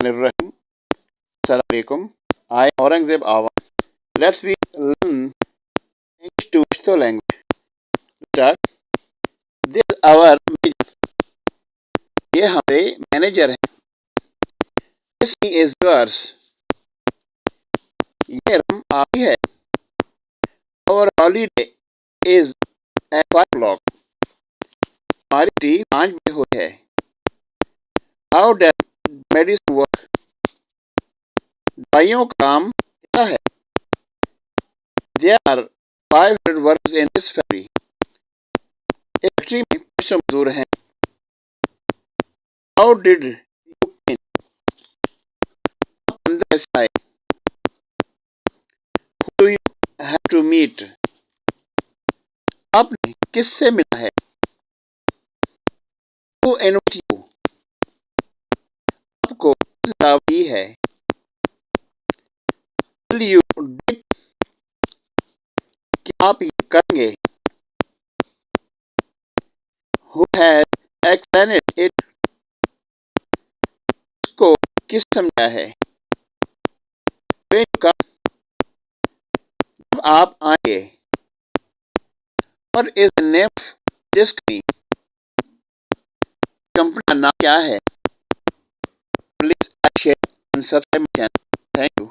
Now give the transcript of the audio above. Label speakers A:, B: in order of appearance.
A: Bismillahirrahmanirrahim. Assalamu alaikum. I am Aurangzeb Awan. Let's we learn English to Pashto language. Start. This is our manager. ये हमारे manager हैं. This is yours. ये रकम आपकी है. Our holiday is at 5 o'clock. हमारी T 5 बजे हुई है. How does medicine work? दवाइयों का काम क्या है? There are 500 workers in this factory. एक फैक्ट्री में 500 मजदूर हैं. How did you came? आप अंदर कैसे आए? Who do you have to meet? आपने किससे मिला है? Who invited you? आपको किसने दावत दी है? Will you do it? क्या आप ये करेंगे? Who has explained it? इसको किस समझा है? When you come, जब आप आएंगे. What is the name of this company? Company का नाम क्या है? Please share and subscribe my channel. Thank you.